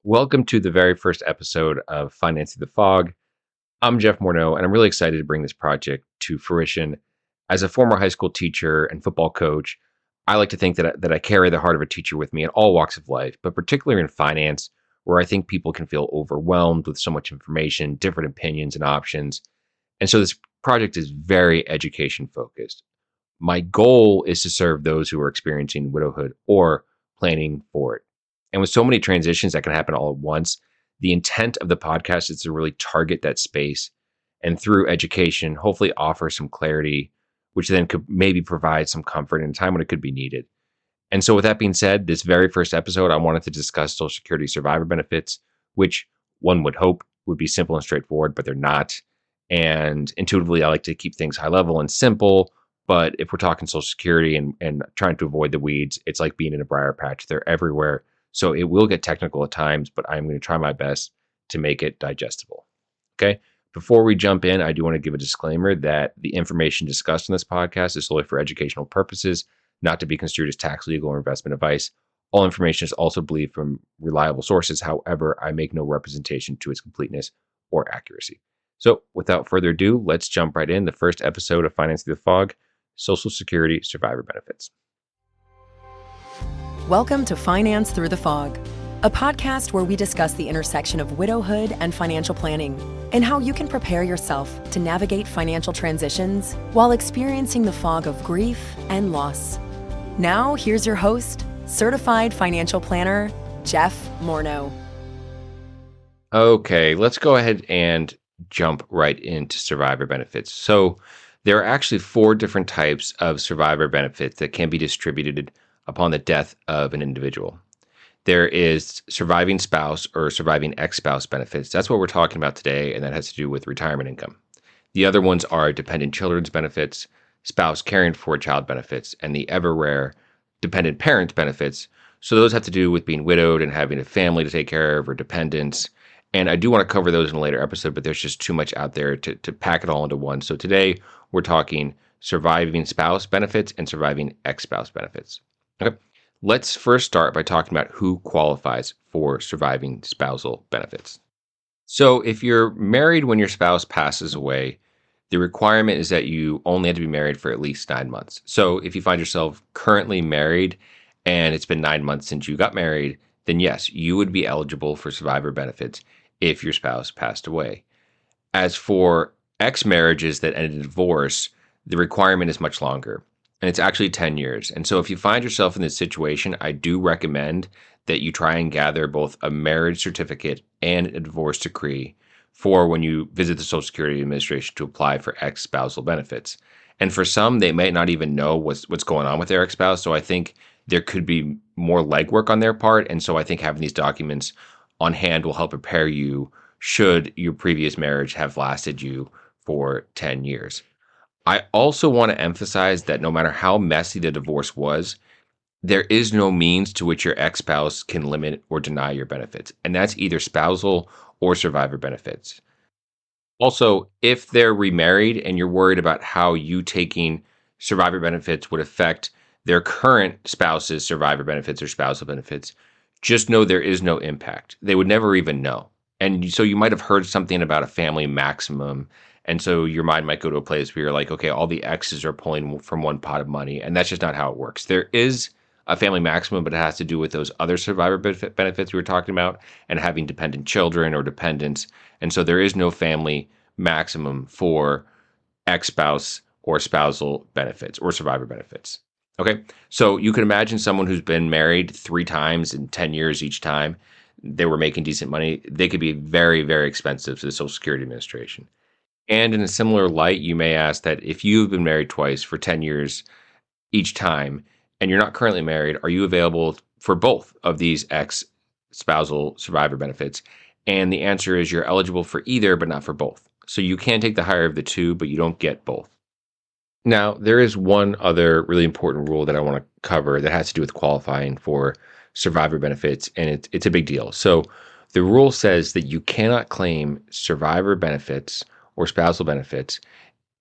Welcome to the very first episode of Financing the Fog. I'm Jeff Morneau, and I'm really excited to bring this project to fruition. As a former high school teacher and football coach, I like to think that I carry the heart of a teacher with me in all walks of life, but particularly in finance, where I think people can feel overwhelmed with so much information, different opinions, and options. And so this project is very education focused. My goal is to serve those who are experiencing widowhood or planning for it. And with so many transitions that can happen all at once, the intent of the podcast is to really target that space and through education, hopefully offer some clarity, which then could maybe provide some comfort in a time when it could be needed. And so, with that being said, this very first episode, I wanted to discuss Social Security survivor benefits, which one would hope would be simple and straightforward, but they're not. And intuitively, I like to keep things high level and simple. But if we're talking Social Security and trying to avoid the weeds, it's like being in a briar patch. They're everywhere. So it will get technical at times, but I'm going to try my best to make it digestible. Okay. Before we jump in, I do want to give a disclaimer that the information discussed in this podcast is solely for educational purposes, not to be construed as tax, legal, or investment advice. All information is also believed from reliable sources. However, I make no representation to its completeness or accuracy. So without further ado, let's jump right in. The first episode of Financing the Fog, Social Security survivor benefits. Welcome to Finance Through the Fog, a podcast where we discuss the intersection of widowhood and financial planning and how you can prepare yourself to navigate financial transitions while experiencing the fog of grief and loss. Now, here's your host, certified financial planner, Jeff Morneau. Okay, let's go ahead and jump right into survivor benefits. So there are actually 4 different types of survivor benefits that can be distributed upon the death of an individual. There is surviving spouse or surviving ex-spouse benefits. That's what we're talking about today, and that has to do with retirement income. The other ones are dependent children's benefits, spouse caring for a child benefits, and the ever rare dependent parent benefits. So those have to do with being widowed and having a family to take care of or dependents. And I do want to cover those in a later episode, but there's just too much out there to pack it all into one. So today we're talking surviving spouse benefits and surviving ex-spouse benefits. Okay, let's first start by talking about who qualifies for surviving spousal benefits. So if you're married when your spouse passes away, the requirement is that you only have to be married for at least 9 months. So if you find yourself currently married and it's been 9 months since you got married, then yes, you would be eligible for survivor benefits if your spouse passed away. As for ex-marriages that ended in divorce, the requirement is much longer. And it's actually 10 years. And so if you find yourself in this situation, I do recommend that you try and gather both a marriage certificate and a divorce decree for when you visit the Social Security Administration to apply for ex-spousal benefits. And for some, they might not even know what's going on with their ex-spouse. So I think there could be more legwork on their part. And so I think having these documents on hand will help prepare you should your previous marriage have lasted you for 10 years. I also want to emphasize that no matter how messy the divorce was, there is no means to which your ex-spouse can limit or deny your benefits. And that's either spousal or survivor benefits. Also, if they're remarried and you're worried about how you taking survivor benefits would affect their current spouse's survivor benefits or spousal benefits, just know there is no impact. They would never even know. And so you might have heard something about a family maximum. And so your mind might go to a place where you're like, okay, all the exes are pulling from one pot of money. And that's just not how it works. There is a family maximum, but it has to do with those other survivor benefits we were talking about and having dependent children or dependents. And so there is no family maximum for ex-spouse or spousal benefits or survivor benefits. Okay, so you can imagine someone who's been married 3 times in 10 years each time. They were making decent money. They could be very, very expensive to the Social Security Administration. And in a similar light, you may ask that if you've been married twice for 10 years each time, and you're not currently married, are you available for both of these ex-spousal survivor benefits? And the answer is you're eligible for either, but not for both. So you can take the higher of the two, but you don't get both. Now, there is one other really important rule that I want to cover that has to do with qualifying for survivor benefits, and it's a big deal. So the rule says that you cannot claim survivor benefits or spousal benefits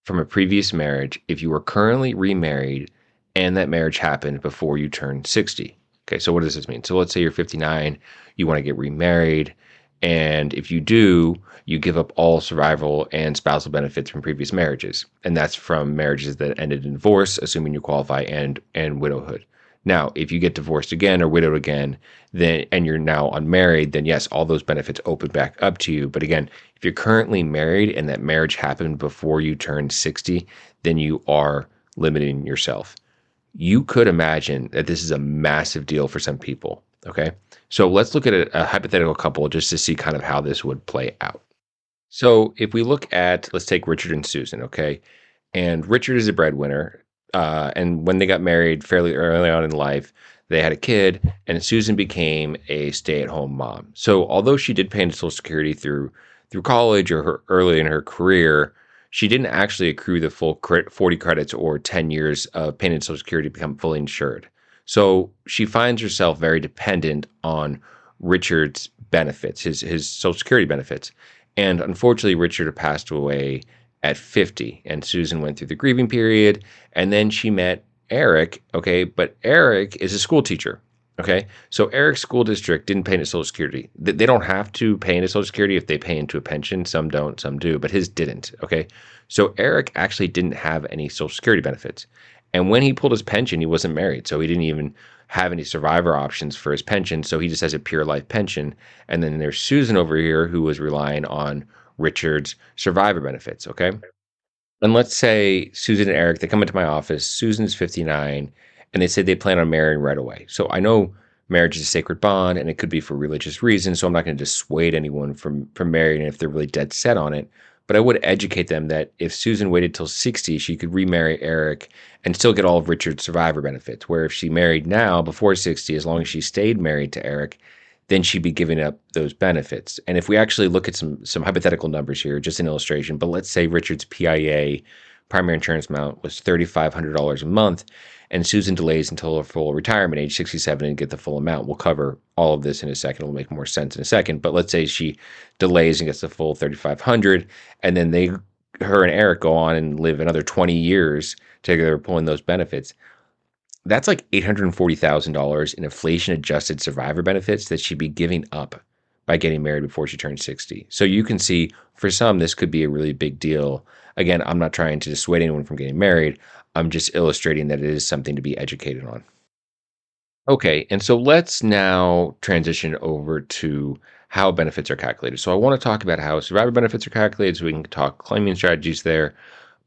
from a previous marriage if you were currently remarried and that marriage happened before you turned 60. Okay, so what does this mean? So let's say you're 59, you want to get remarried, and if you do, you give up all survival and spousal benefits from previous marriages, and that's from marriages that ended in divorce, assuming you qualify, and widowhood. Now, if you get divorced again or widowed again, then and you're now unmarried, then yes, all those benefits open back up to you. But again, if you're currently married and that marriage happened before you turned 60, then you are limiting yourself. You could imagine that this is a massive deal for some people. Okay. So let's look at a hypothetical couple just to see kind of how this would play out. So if we look at, let's take Richard and Susan. Okay. And Richard is a breadwinner. And when they got married fairly early on in life, they had a kid, and Susan became a stay-at-home mom. So although she did pay into Social Security through college or early in her career, she didn't actually accrue the full 40 credits or 10 years of paying into Social Security to become fully insured. So she finds herself very dependent on Richard's benefits, his Social Security benefits. And unfortunately, Richard passed away at 50, and Susan went through the grieving period, and then she met Eric. Okay, but Eric is a school teacher. Okay, so Eric's school district didn't pay into Social Security. They don't have to pay into Social Security if they pay into a pension. Some don't, some do, but his didn't. Okay, so Eric actually didn't have any Social Security benefits, and when he pulled his pension, he wasn't married, so he didn't even have any survivor options for his pension. So he just has a pure life pension. And then there's Susan over here who was relying on Richard's survivor benefits. Okay. And let's say Susan and Eric, they come into my office. Susan's 59, and they say they plan on marrying right away. So I know marriage is a sacred bond, and it could be for religious reasons. So I'm not going to dissuade anyone from marrying if they're really dead set on it. But I would educate them that if Susan waited till 60, she could remarry Eric and still get all of Richard's survivor benefits. Where if she married now before 60, as long as she stayed married to Eric, then she'd be giving up those benefits. And if we actually look at some hypothetical numbers here, just an illustration, but let's say Richard's PIA, primary insurance amount, was $3,500 a month, and Susan delays until her full retirement, age 67, and get the full amount. We'll cover all of this in a second. It'll make more sense in a second. But let's say she delays and gets the full 3,500, and then her and Eric go on and live another 20 years together, pulling those benefits. That's like $840,000 in inflation adjusted survivor benefits that she'd be giving up by getting married before she turns 60. So you can see for some, this could be a really big deal. Again, I'm not trying to dissuade anyone from getting married. I'm just illustrating that it is something to be educated on. Okay, and so let's now transition over to how benefits are calculated. So I want to talk about how survivor benefits are calculated so we can talk claiming strategies there.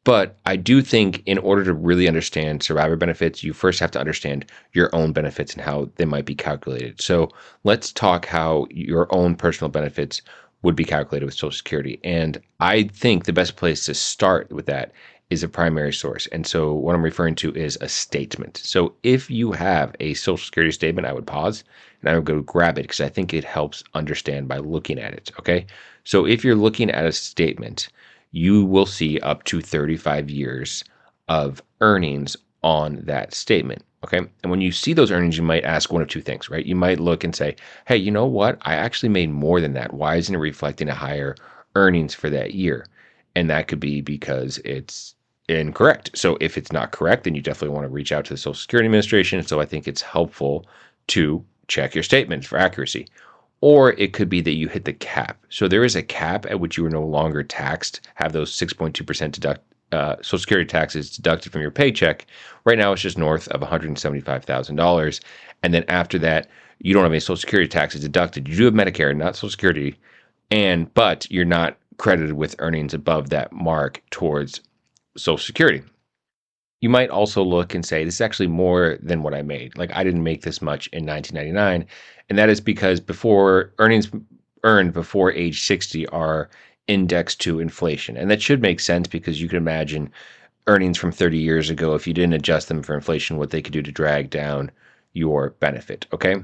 But I do think in order to really understand survivor benefits, you first have to understand your own benefits and how they might be calculated. So let's talk how your own personal benefits would be calculated with Social Security. And I think the best place to start with that is a primary source. And so what I'm referring to is a statement. So if you have a Social Security statement, I would pause and I would go grab it because I think it helps understand by looking at it. Okay. So if you're looking at a statement, you will see up to 35 years of earnings on that statement. Okay. And when you see those earnings, you might ask one of two things, right? You might look and say, hey, you know what? I actually made more than that. Why isn't it reflecting a higher earnings for that year? And that could be because it's incorrect. So if it's not correct, then you definitely want to reach out to the Social Security Administration. So I think it's helpful to check your statements for accuracy. Or it could be that you hit the cap. So there is a cap at which you are no longer taxed, have those 6.2% Social Security taxes deducted from your paycheck. Right now, it's just north of $175,000. And then after that, you don't have any Social Security taxes deducted. You do have Medicare, not Social Security, but you're not credited with earnings above that mark towards Social Security. You might also look and say, this is actually more than what I made. Like I didn't make this much in 1999. And that is because before earnings earned before age 60 are indexed to inflation. And that should make sense because you can imagine earnings from 30 years ago, if you didn't adjust them for inflation, what they could do to drag down your benefit. Okay.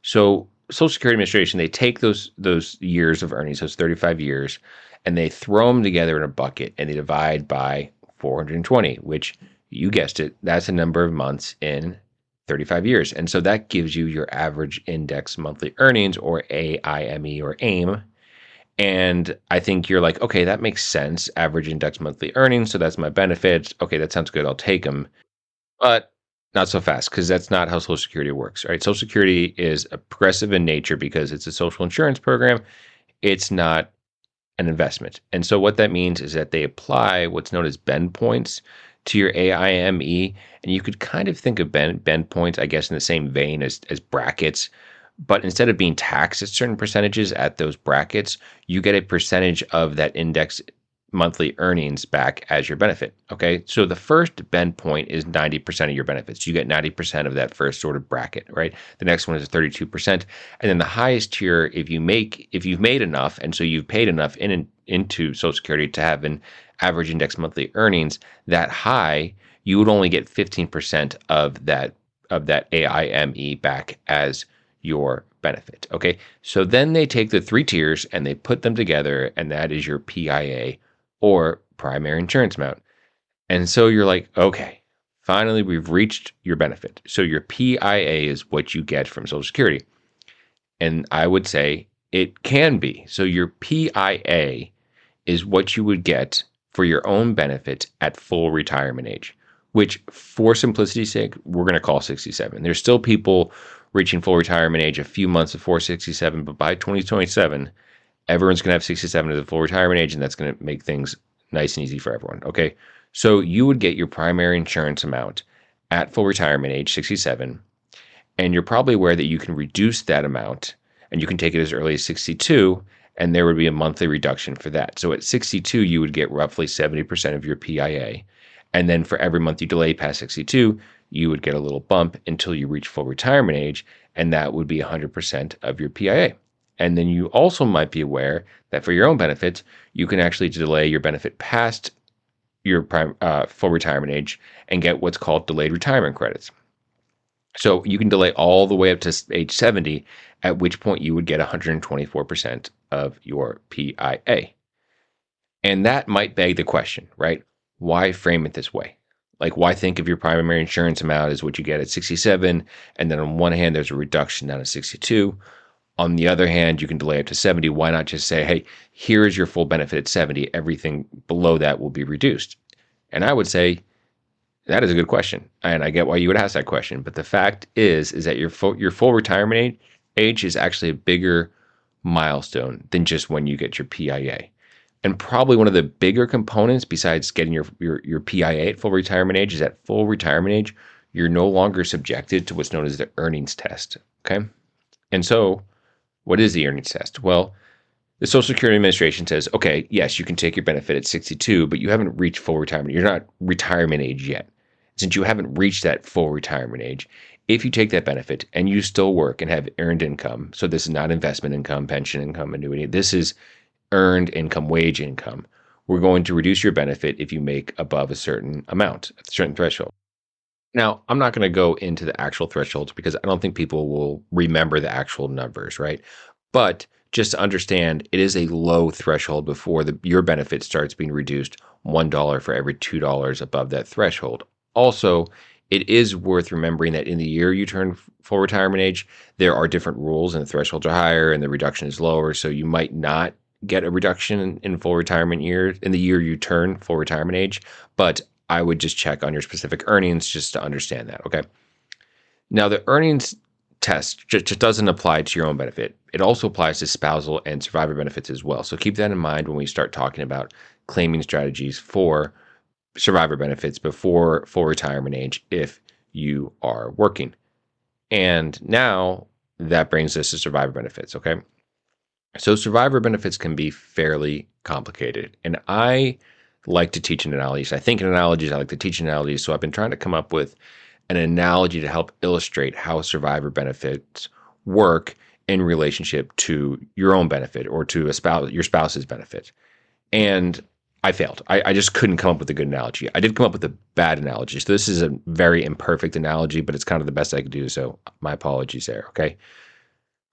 So Social Security Administration, they take those years of earnings, those 35 years, and they throw them together in a bucket and they divide by 420, which you guessed it, that's a number of months in 35 years. And so that gives you your average index monthly earnings, or AIME or AIM. And I think you're like, okay, that makes sense. Average index monthly earnings. So that's my benefits. Okay, that sounds good. I'll take them. But not so fast, because that's not how Social Security works, right? Social Security is a progressive in nature because it's a social insurance program. It's not an investment. And so what that means is that they apply what's known as bend points to your AIME. And you could kind of think of bend points, I guess, in the same vein as brackets. But instead of being taxed at certain percentages at those brackets, you get a percentage of that index monthly earnings back as your benefit. Okay. So the first bend point is 90% of your benefits. You get 90% of that first sort of bracket, right? The next one is 32%. And then the highest tier, if you've made enough, and so you've paid enough into Social Security to have an average index monthly earnings that high, you would only get 15% of that AIME back as your benefit. Okay. So then they take the three tiers and they put them together, and that is your PIA, or primary insurance amount. And so you're like, okay, finally we've reached your benefit. So your PIA is what you get from Social Security. And I would say it can be. So your PIA is what you would get for your own benefit at full retirement age, which for simplicity's sake, we're going to call 67. There's still people reaching full retirement age a few months before 67, but by 2027, everyone's going to have 67 as the full retirement age, and that's going to make things nice and easy for everyone. Okay. So you would get your primary insurance amount at full retirement age, 67, and you're probably aware that you can reduce that amount, and you can take it as early as 62, and there would be a monthly reduction for that. So at 62, you would get roughly 70% of your PIA. And then for every month you delay past 62, you would get a little bump until you reach full retirement age, and that would be 100% of your PIA. And then you also might be aware that for your own benefits, you can actually delay your benefit past your full retirement age and get what's called delayed retirement credits. So you can delay all the way up to age 70, at which point you would get 124% of your PIA. And that might beg the question, right? Why frame it this way? Like, why think of your primary insurance amount as what you get at 67, and then on one hand, there's a reduction down to 62. On the other hand, you can delay up to 70. Why not just say, hey, here is your full benefit at 70. Everything below that will be reduced. And I would say that is a good question. And I get why you would ask that question. But the fact is that your full retirement age is actually a bigger milestone than just when you get your PIA. And probably one of the bigger components besides getting your PIA at full retirement age is at full retirement age, you're no longer subjected to what's known as the earnings test. Okay. And so what is the earnings test? Well, the Social Security Administration says, okay, yes, you can take your benefit at 62, but you haven't reached full retirement. You're not retirement age yet. Since you haven't reached that full retirement age, if you take that benefit and you still work and have earned income, so this is not investment income, pension income, annuity, this is earned income, wage income, we're going to reduce your benefit if you make above a certain amount, a certain threshold. Now, I'm not going to go into the actual thresholds because I don't think people will remember the actual numbers, right? But just to understand, it is a low threshold before your benefit starts being reduced $1 for every $2 above that threshold. Also, it is worth remembering that in the year you turn full retirement age, there are different rules and the thresholds are higher and the reduction is lower. So you might not get a reduction in full retirement year in the year you turn full retirement age, but I would just check on your specific earnings just to understand that. Okay. Now the earnings test just doesn't apply to your own benefit. It also applies to spousal and survivor benefits as well. So keep that in mind when we start talking about claiming strategies for survivor benefits before full retirement age if you are working. And now that brings us to survivor benefits. Okay. So survivor benefits can be fairly complicated. And I like to teach in analogies. I think in analogies, I like to teach analogies. So I've been trying to come up with an analogy to help illustrate how survivor benefits work in relationship to your own benefit or to your spouse's benefit. And I failed. I just couldn't come up with a good analogy. I did come up with a bad analogy. So this is a very imperfect analogy, but it's kind of the best I could do. So my apologies there. Okay.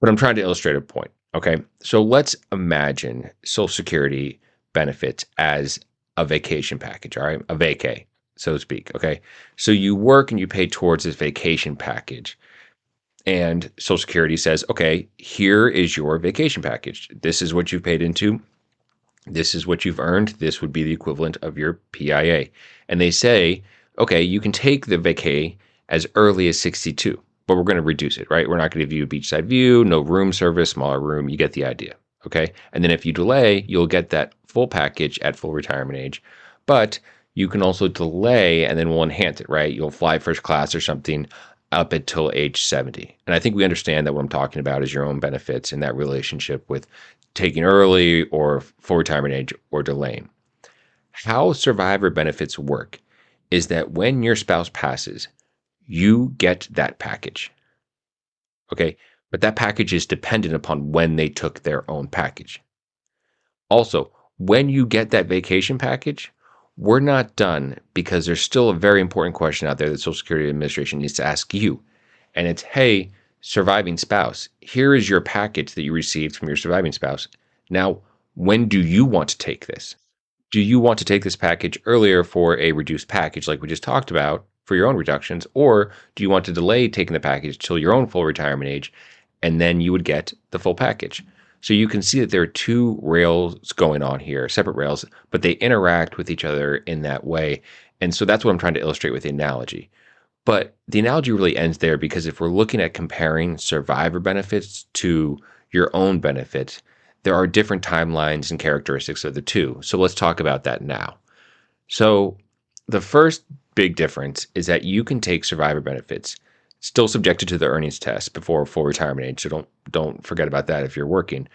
But I'm trying to illustrate a point. Okay. So let's imagine Social Security benefits as a vacation package. All right. A vacay, so to speak. Okay. So you work and you pay towards this vacation package. And Social Security says, okay, here is your vacation package. This is what you've paid into. This is what you've earned. This would be the equivalent of your PIA. And they say, okay, you can take the vacay as early as 62, but we're going to reduce it, right? We're not going to give you a beachside view, no room service, smaller room. You get the idea. Okay. And then if you delay, you'll get that full package at full retirement age. But you can also delay and then we'll enhance it, right? You'll fly first class or something up until age 70. And I think we understand that what I'm talking about is your own benefits in that relationship with taking early or full retirement age or delaying. How survivor benefits work is that when your spouse passes, you get that package. Okay. But that package is dependent upon when they took their own package. Also, when you get that vacation package, we're not done because there's still a very important question out there that Social Security Administration needs to ask you. And it's, hey, surviving spouse, here is your package that you received from your surviving spouse. Now, when do you want to take this? Do you want to take this package earlier for a reduced package like we just talked about for your own reductions? Or do you want to delay taking the package till your own full retirement age and then you would get the full package? So you can see that there are two rails going on here, separate rails, but they interact with each other in that way. And so that's what I'm trying to illustrate with the analogy. But the analogy really ends there because if we're looking at comparing survivor benefits to your own benefits, there are different timelines and characteristics of the two. So let's talk about that now. So the first big difference is that you can take survivor benefits, still subjected to the earnings test before full retirement age. So don't forget about that if you're working.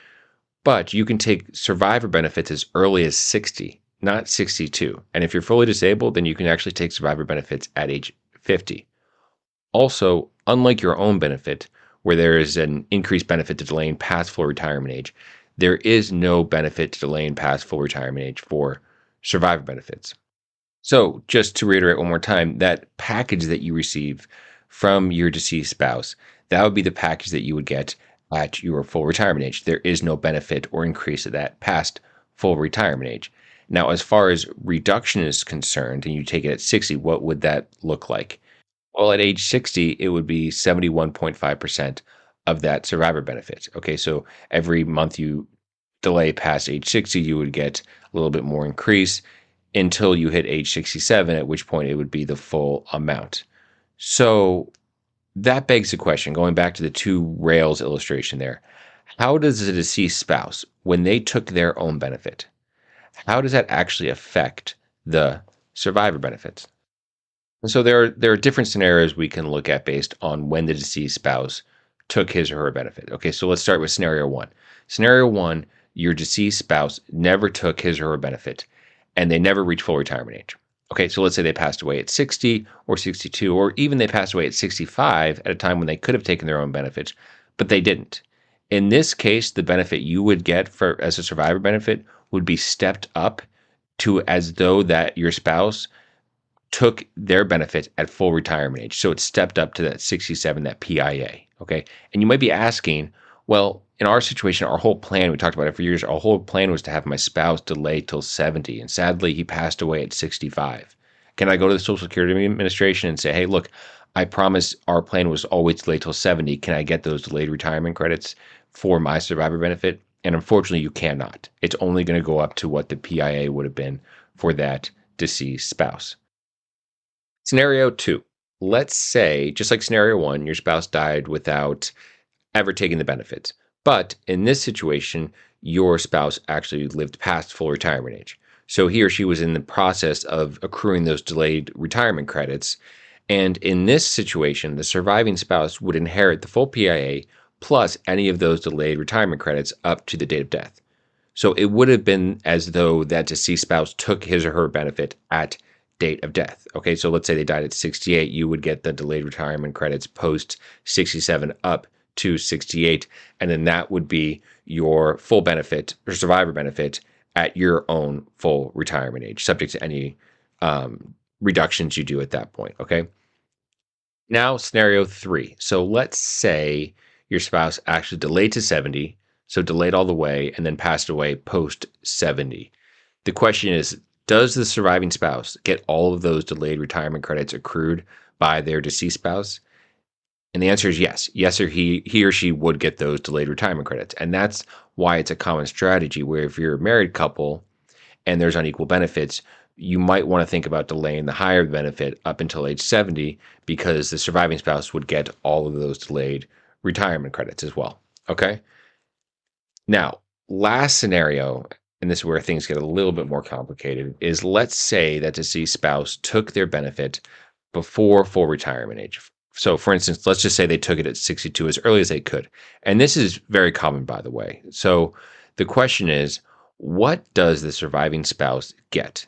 But you can take survivor benefits as early as 60, not 62. And if you're fully disabled, then you can actually take survivor benefits at age 50. Also, unlike your own benefit, where there is an increased benefit to delaying past full retirement age, there is no benefit to delaying past full retirement age for survivor benefits. So just to reiterate one more time, that package that you receive from your deceased spouse, that would be the package that you would get at your full retirement age. There is no benefit or increase of that past full retirement age. Now, as far as reduction is concerned, and you take it at 60, what would that look like? Well, at age 60, it would be 71.5% of that survivor benefit. Okay, so every month you delay past age 60, you would get a little bit more increase until you hit age 67, at which point it would be the full amount. So that begs the question, going back to the two rails illustration there, how does a deceased spouse, when they took their own benefit, how does that actually affect the survivor benefits? And so there are different scenarios we can look at based on when the deceased spouse took his or her benefit. Okay, so let's start with scenario one. Scenario one, your deceased spouse never took his or her benefit and they never reached full retirement age. Okay, so let's say they passed away at 60 or 62, or even they passed away at 65 at a time when they could have taken their own benefits, but they didn't. In this case, the benefit you would get for as a survivor benefit would be stepped up to as though that your spouse took their benefit at full retirement age. So it's stepped up to that 67, that PIA. Okay. And you might be asking, well, in our situation, our whole plan, we talked about it for years, our whole plan was to have my spouse delay till 70. And sadly, he passed away at 65. Can I go to the Social Security Administration and say, hey, look, I promise our plan was always delay till 70. Can I get those delayed retirement credits for my survivor benefit? And unfortunately, you cannot. It's only going to go up to what the PIA would have been for that deceased spouse. Scenario two, let's say, just like scenario one, your spouse died without ever taking the benefits. But in this situation, your spouse actually lived past full retirement age. So he or she was in the process of accruing those delayed retirement credits. And in this situation, the surviving spouse would inherit the full PIA plus any of those delayed retirement credits up to the date of death. So it would have been as though that deceased spouse took his or her benefit at date of death. Okay, so let's say they died at 68, you would get the delayed retirement credits post 67 up to 68, and then that would be your full benefit or survivor benefit at your own full retirement age, subject to any reductions you do at that point. Okay. Now, scenario three. So let's say your spouse actually delayed to 70, so delayed all the way, and then passed away post 70. The question is, does the surviving spouse get all of those delayed retirement credits accrued by their deceased spouse? And the answer is yes. Yes, or he or she would get those delayed retirement credits. And that's why it's a common strategy where if you're a married couple and there's unequal benefits, you might want to think about delaying the higher benefit up until age 70 because the surviving spouse would get all of those delayed retirement credits as well. Okay. Now, last scenario, and this is where things get a little bit more complicated, is let's say that deceased spouse took their benefit before full retirement age. So, for instance, let's just say they took it at 62 as early as they could. And this is very common, by the way. So, the question is, what does the surviving spouse get?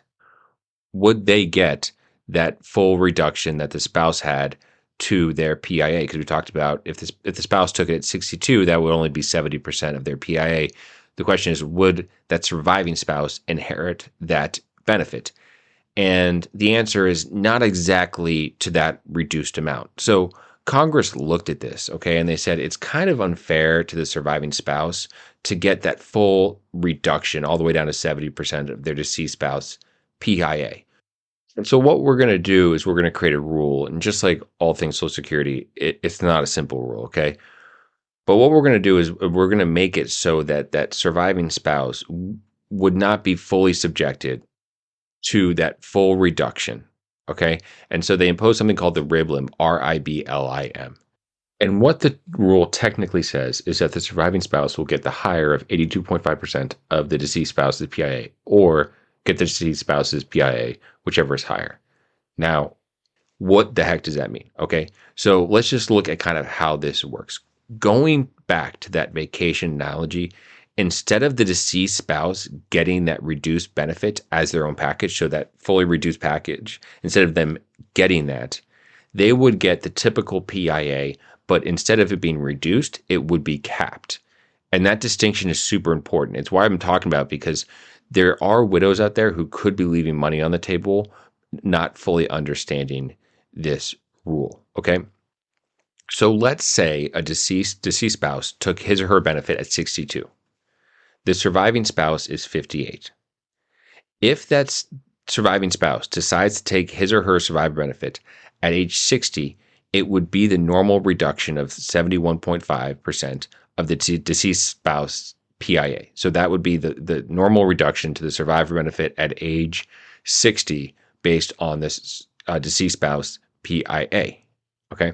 Would they get that full reduction that the spouse had to their PIA? Because we talked about if the spouse took it at 62, that would only be 70% of their PIA. The question is, would that surviving spouse inherit that benefit? And the answer is not exactly to that reduced amount. So Congress looked at this, okay, and they said it's kind of unfair to the surviving spouse to get that full reduction all the way down to 70% of their deceased spouse PIA. And so what we're going to do is we're going to create a rule. And just like all things Social Security, it's not a simple rule, okay? But what we're going to do is we're going to make it so that that surviving spouse would not be fully subjected to that full reduction, okay? And so they impose something called the RIBLIM, RIBLIM. And what the rule technically says is that the surviving spouse will get the higher of 82.5% of the deceased spouse's PIA, or get the deceased spouse's PIA, whichever is higher. Now, what the heck does that mean? Okay, so let's just look at kind of how this works. Going back to that vacation analogy, instead of the deceased spouse getting that reduced benefit as their own package, so that fully reduced package, instead of them getting that, they would get the typical PIA, but instead of it being reduced, it would be capped. And that distinction is super important. It's why I'm talking about, because there are widows out there who could be leaving money on the table, not fully understanding this rule. Okay. So let's say a deceased spouse took his or her benefit at 62. The surviving spouse is 58. If that surviving spouse decides to take his or her survivor benefit at age 60, it would be the normal reduction of 71.5% of the deceased spouse PIA. So that would be the normal reduction to the survivor benefit at age 60 based on this deceased spouse PIA. Okay.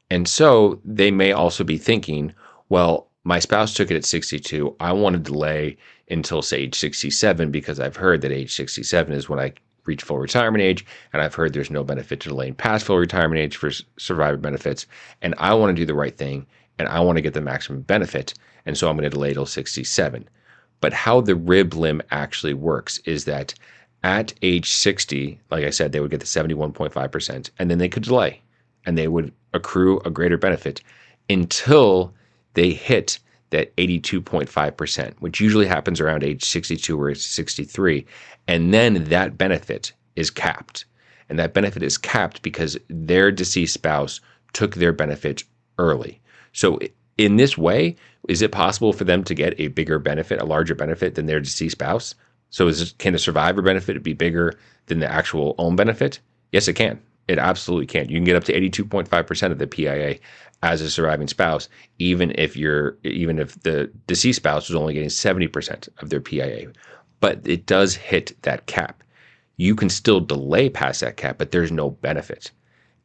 And so they may also be thinking, well, my spouse took it at 62. I want to delay until, say, age 67 because I've heard that age 67 is when I reach full retirement age, and I've heard there's no benefit to delaying past full retirement age for survivor benefits, and I want to do the right thing, and I want to get the maximum benefit, and so I'm going to delay till 67. But how the RIBLIM actually works is that at age 60, like I said, they would get the 71.5%, and then they could delay, and they would accrue a greater benefit until they hit that 82.5%, which usually happens around age 62 or 63. And then that benefit is capped. And that benefit is capped because their deceased spouse took their benefit early. So in this way, is it possible for them to get a bigger benefit, a larger benefit than their deceased spouse? So can the survivor benefit be bigger than the actual own benefit? Yes, it can. It absolutely can. You can get up to 82.5% of the PIA as a surviving spouse, even if the deceased spouse was only getting 70% of their PIA. But it does hit that cap. You can still delay past that cap, but there's no benefit.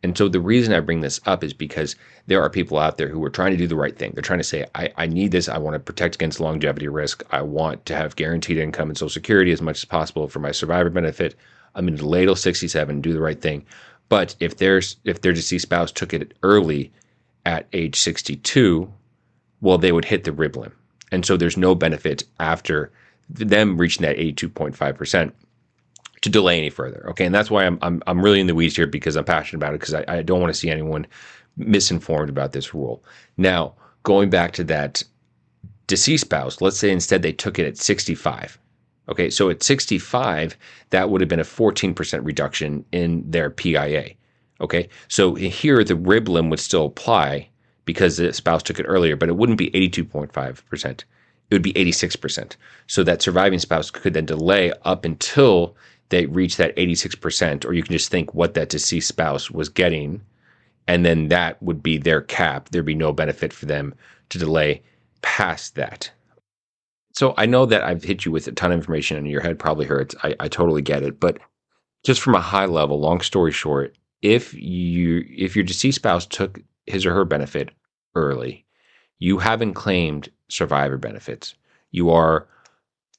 And so the reason I bring this up is because there are people out there who are trying to do the right thing. They're trying to say, I need this. I want to protect against longevity risk. I want to have guaranteed income and Social Security as much as possible for my survivor benefit. I'm going to delay till 67, do the right thing. But if their deceased spouse took it early at age 62, well, they would hit the RIBLIM. And so there's no benefit after them reaching that 82.5% to delay any further. Okay. And that's why I'm really in the weeds here, because I'm passionate about it, because I don't want to see anyone misinformed about this rule. Now, going back to that deceased spouse, let's say instead they took it at 65. Okay, so at 65, that would have been a 14% reduction in their PIA. Okay, so here the RIBLIM would still apply because the spouse took it earlier, but it wouldn't be 82.5%. It would be 86%. So that surviving spouse could then delay up until they reach that 86%, or you can just think what that deceased spouse was getting, and then that would be their cap. There'd be no benefit for them to delay past that. So I know that I've hit you with a ton of information and your head probably hurts. I totally get it. But just from a high level, long story short, if your deceased spouse took his or her benefit early, you haven't claimed survivor benefits. You are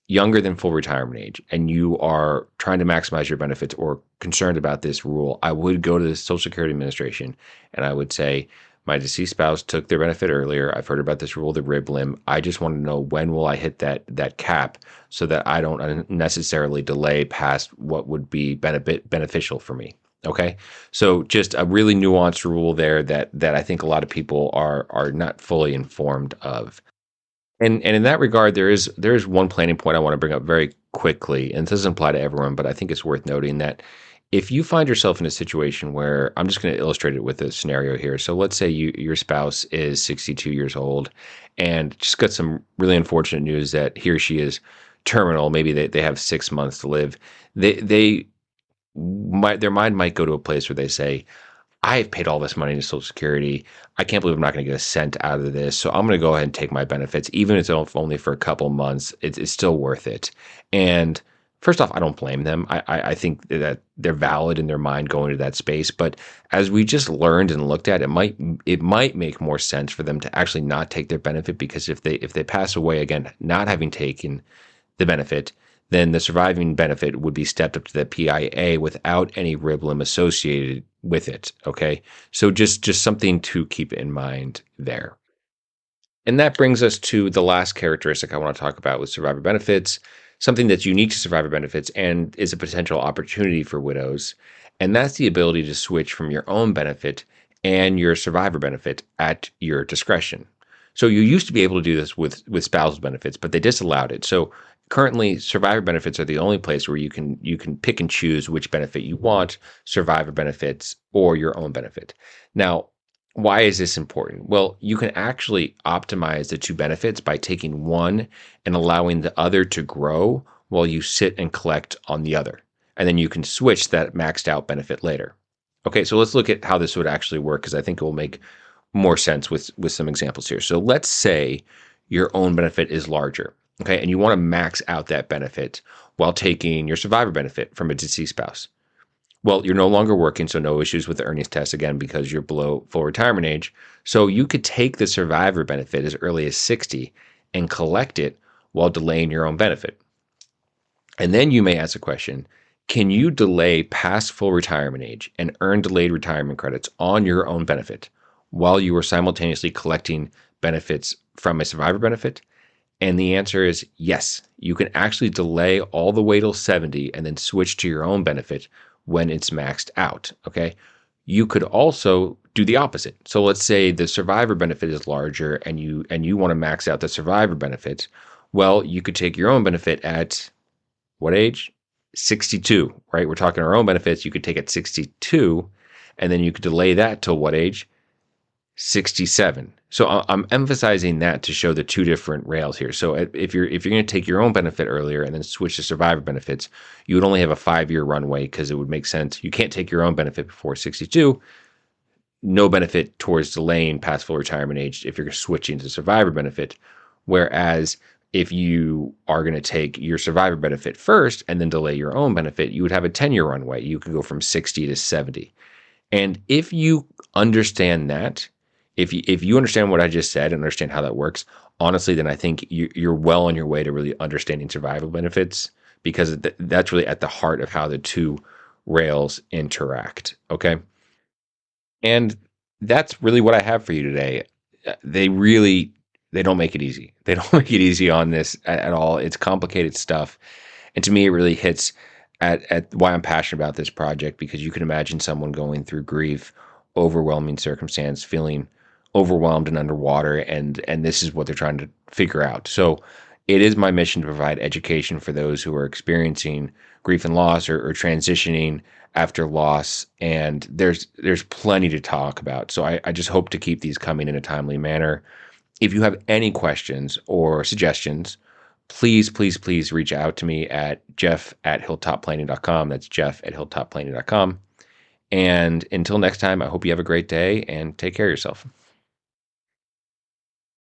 younger than full retirement age and you are trying to maximize your benefits or concerned about this rule, I would go to the Social Security Administration and I would say, my deceased spouse took their benefit earlier. I've heard about this rule, the rib limb. I just want to know when will I hit that cap so that I don't unnecessarily delay past what would be beneficial for me. Okay, so just a really nuanced rule there that I think a lot of people are not fully informed of. And in that regard, there is one planning point I want to bring up very quickly, and this doesn't apply to everyone, but I think it's worth noting that if you find yourself in a situation where I'm just going to illustrate it with a scenario here. So let's say your spouse is 62 years old and just got some really unfortunate news that he or she is terminal. Maybe they have 6 months to live. They might their mind might go to a place where they say, I've paid all this money to Social Security. I can't believe I'm not going to get a cent out of this. So I'm going to go ahead and take my benefits, even if it's only for a couple months. It's still worth it. And first off, I don't blame them. I think that they're valid in their mind going to that space. But as we just learned and looked at, it might make more sense for them to actually not take their benefit, because if they pass away again, not having taken the benefit, then the surviving benefit would be stepped up to the PIA without any rib limb associated with it. Okay. So just something to keep in mind there. And that brings us to the last characteristic I want to talk about with survivor benefits, something that's unique to survivor benefits and is a potential opportunity for widows. And that's the ability to switch from your own benefit and your survivor benefit at your discretion. So you used to be able to do this with spousal benefits, but they disallowed it. So currently, survivor benefits are the only place where you can pick and choose which benefit you want, survivor benefits or your own benefit. Now, why is this important? Well, you can actually optimize the two benefits by taking one and allowing the other to grow while you sit and collect on the other. And then you can switch that maxed out benefit later. Okay, so let's look at how this would actually work, because I think it will make more sense with some examples here. So let's say your own benefit is larger, okay, and you want to max out that benefit while taking your survivor benefit from a deceased spouse. Well, you're no longer working, so no issues with the earnings test again because you're below full retirement age. So you could take the survivor benefit as early as 60 and collect it while delaying your own benefit. And then you may ask the question, can you delay past full retirement age and earn delayed retirement credits on your own benefit while you are simultaneously collecting benefits from a survivor benefit? And the answer is yes. You can actually delay all the way till 70 and then switch to your own benefit when it's maxed out. Okay. You could also do the opposite. So let's say the survivor benefit is larger and you want to max out the survivor benefit. Well, you could take your own benefit at what age? 62, right? We're talking our own benefits. You could take at 62 and then you could delay that till what age? 67. So I'm emphasizing that to show the two different rails here. So if you're going to take your own benefit earlier and then switch to survivor benefits, you would only have a 5-year runway, because it would make sense. You can't take your own benefit before 62. No benefit towards delaying past full retirement age if you're switching to survivor benefit. Whereas if you are going to take your survivor benefit first and then delay your own benefit, you would have a 10-year runway. You could go from 60 to 70. And if you understand that, if you understand what I just said and understand how that works, honestly, then I think you're well on your way to really understanding survival benefits, because that's really at the heart of how the two rails interact. Okay. And that's really what I have for you today. They don't make it easy. They don't make it easy on this at all. It's complicated stuff. And to me, it really hits at why I'm passionate about this project, because you can imagine someone going through grief, overwhelming circumstance, feeling overwhelmed and underwater, and this is what they're trying to figure out. So it is my mission to provide education for those who are experiencing grief and loss or transitioning after loss. And there's plenty to talk about. So I just hope to keep these coming in a timely manner. If you have any questions or suggestions, please reach out to me at jeff@hilltopplanning.com. That's jeff@hilltopplanning.com. And until next time, I hope you have a great day and take care of yourself.